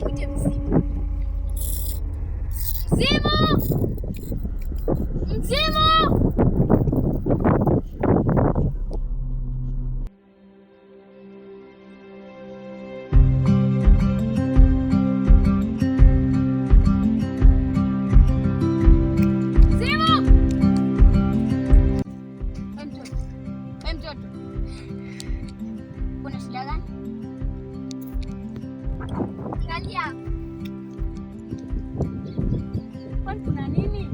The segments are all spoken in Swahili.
Niite mzimu. Mzimu! Kuna shida gani? Angalia. Kwani kuna nini?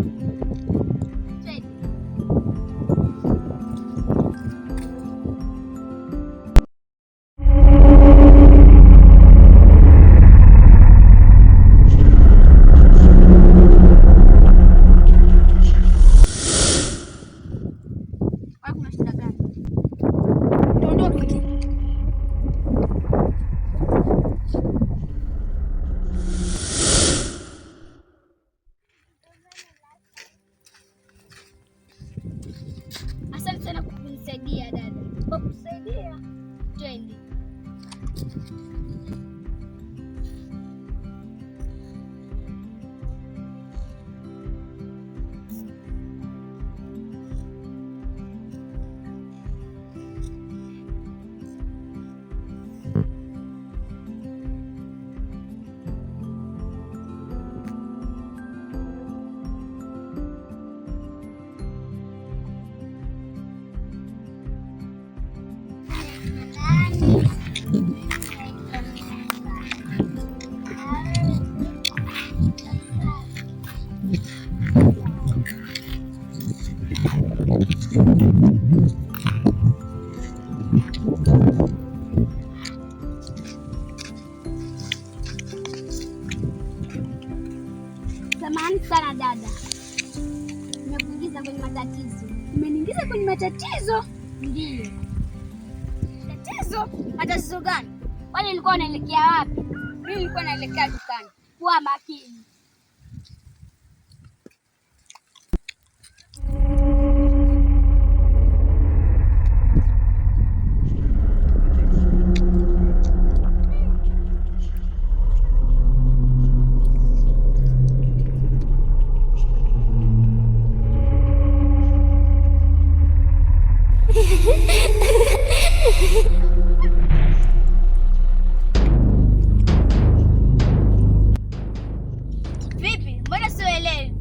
Kuna shida gani? Tuondoke. Asante sana kwa kunisaidia dada. Kwa kusaidia. Twende. Samahani sana dada, nimekuingiza kwenye matatizo. Umeniingiza kwenye matatizo? Ndiyo. Tatizo? Matatizo gani? Kwani nilikuwa naelekea wapi? Mimi nilikuwa naelekea dukani. Kuwa makini. Vipi? Mbona sielewi?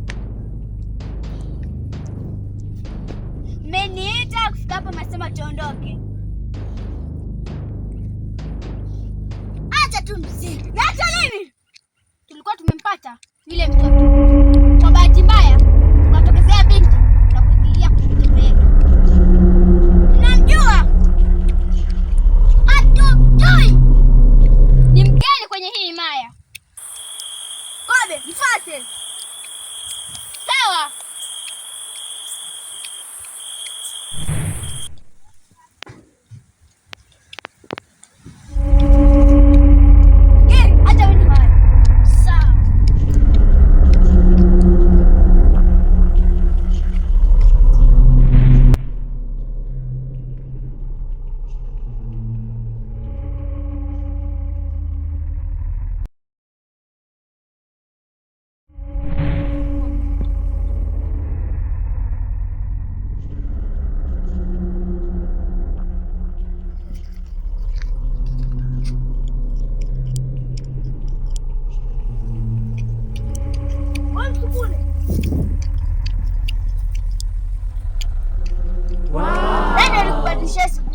Mmeniita kufika hapa masema tuondoke. Acha tu mziki. Acha nini? Tulikuwa tumempata yule mtoto. Kwa bahati mbaya, tukatokezea binti na kuingilia kwenye mtoto yetu. Namjua. Hatujui. Ni mgeni kwenye hii himaya. Kobe, mfuate. Sawa. Acha wewe haya. Sawa. Nani alikubadilishia siku?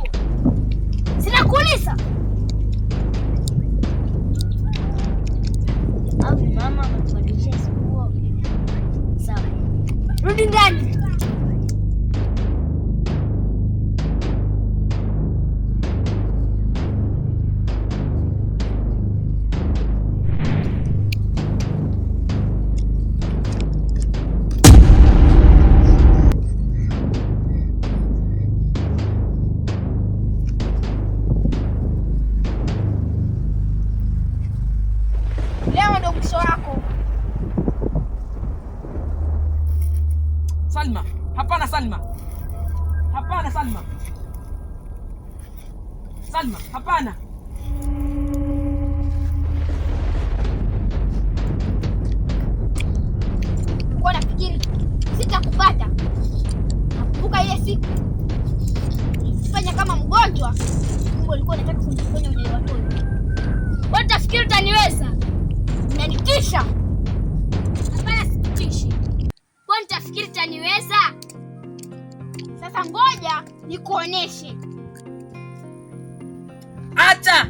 Sinakuuliza. Au mama amekubadilishia siku? Sawa. Rudi ndani. Leo ndo mwisho wako. Salma, hapana Salma. Hapana Salma. Salma, hapana. Unanitisha? Hapana, sikutishi. Kwa nitafikiri taniweza? Sasa ngoja nikuoneshe. Acha.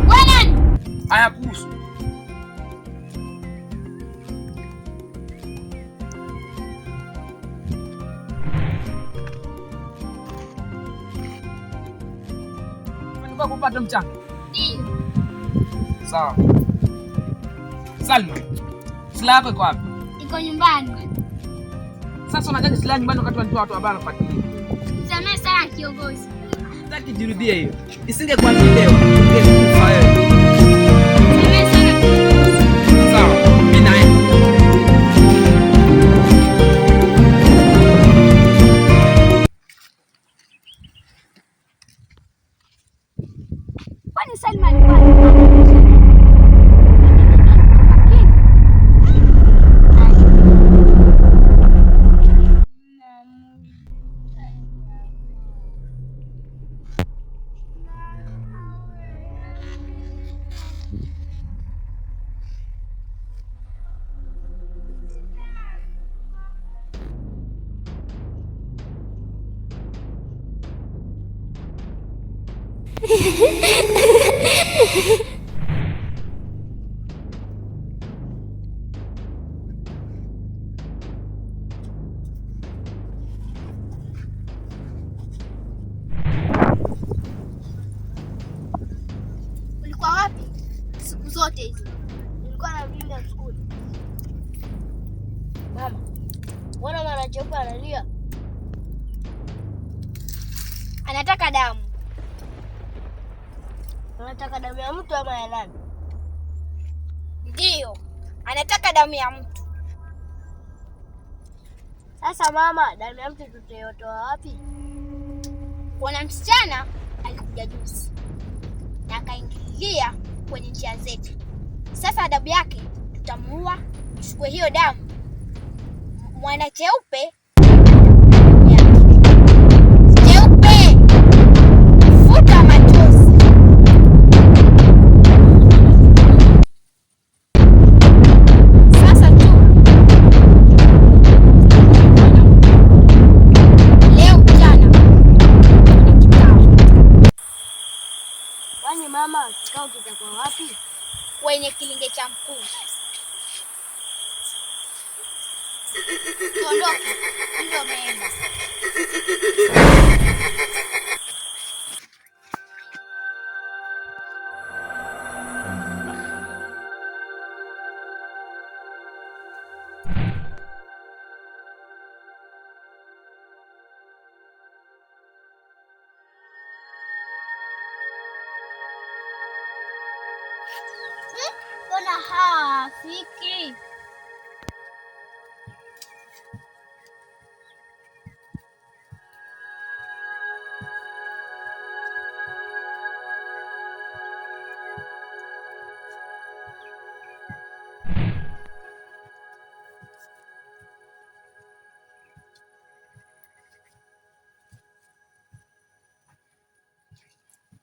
Wewe Hayakuhusu. Unataka kupata mchanga? Ndio. Sawa. Salma, silaha yako iko wapi? Iko nyumbani. Sasa unajaje silaha nyumbani wakati wanatoa watu habari kufuatilia? Nisamehe sana kiongozi. Sitaki jirudie hiyo. Isingekuwa leo, ungekufa wewe. Nisamehe sana kiongozi. Sawa, mimi naenda. Kwani Salma alikuwa ulikuwa wapi siku zote hizi? Nilikuwa nalinda skuli. Mama, mbona mwana cheupe analia? Anataka damu. Unataka damu ya mtu ama ya nani? Ndio, anataka damu ya mtu. Sasa mama, damu ya mtu tutayotoa wapi? Kuna msichana alikuja juzi na akaingilia kwenye njia zetu. Sasa adabu yake tutamuua, tuchukue hiyo damu. Mwana cheupe cheupe, futa machozi. Sasa tu leo mchana kwenye kikao. Kwani mama, kikao kitakuwa wapi? Kwenye kilinge cha mkuu. Tuondoke, ndio umeenda. Mbona hafiki?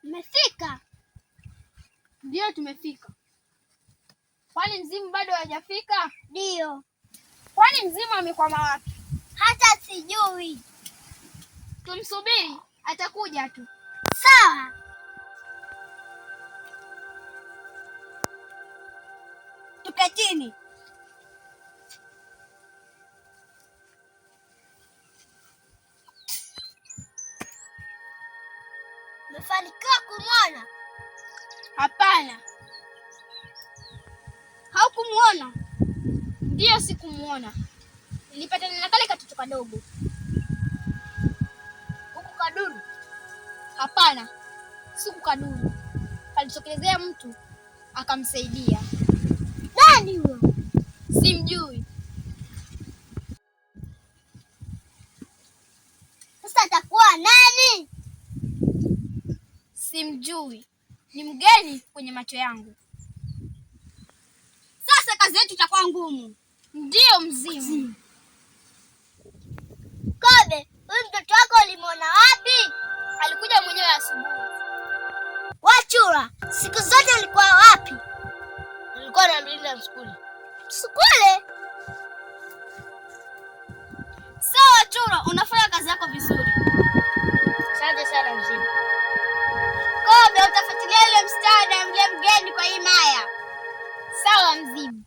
Mmefika? Ndio, tumefika. Kwani mzimu bado hajafika? Ndio. Kwani mzimu amekwama wapi? Hata sijui. Tumsubiri, atakuja tu. Sawa. Tuke chini. Umefanikiwa kumwona? Hapana. Haukumuona? Ndio, sikumuona. Nilipatana na kale katoto kadogo. Huku kaduru? Hapana, siku kaduru. Kalitokelezea mtu akamsaidia. Nani huyo? Simjui. Sasa atakuwa nani? Simjui. Ni mgeni kwenye macho yangu. Sasa kazi yetu itakuwa ngumu. Ndio, mzimu. Kobe, huyu mtoto wako ulimwona wapi? Alikuja mwenyewe asubuhi. Wachura. Chura, siku zote ulikuwa wapi? Nilikuwa namlinda msukule. Msukule? Sawa Chura, unafanya kazi yako vizuri. Asante sana Mzimu. Kobe, utafuatilia yule msichana na yule mgeni kwa hii maya. Sawa Mzimu.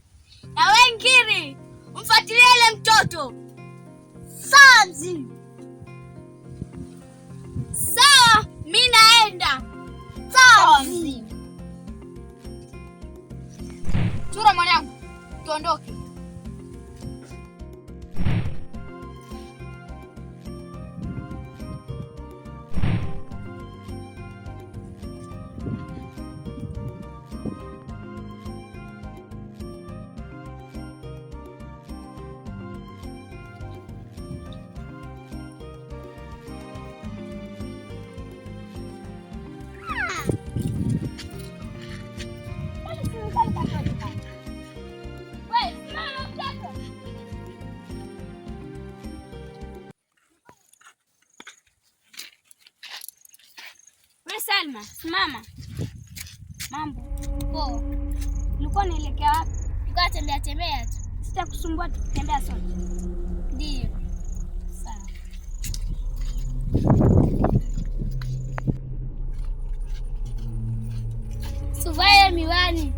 Na wewe Ngiri, umfuatilie yule mtoto. Sawa Mzimu. Sawa, mimi naenda. Sawa Mzimu. Chura mwanangu, tuondoke. Salma, simama. Mambo. Poa. Ulikuwa unaelekea wapi? Tulikuwa tembea tu. Sitakusumbua tukitembea sote. Ndio. Sawa. Suvae miwani.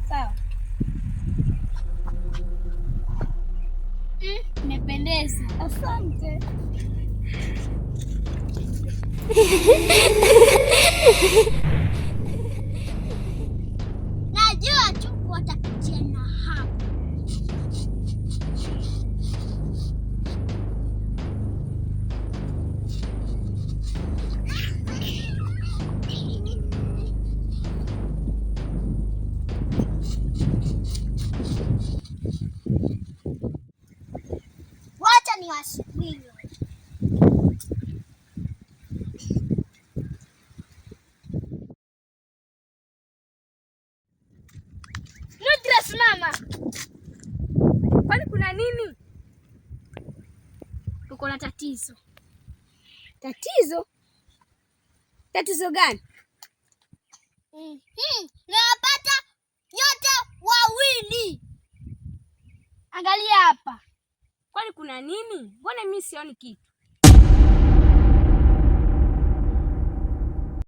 Sawa. Umependeza. Asante. Najua tu watapitia na hapa. Wacha niwasubiri. Simama. Kwani kuna nini? Uko na tatizo. Tatizo? Tatizo gani? Nawapata nyote wawili. Angalia hapa. Kwani kuna nini? Mbona mimi sioni kitu?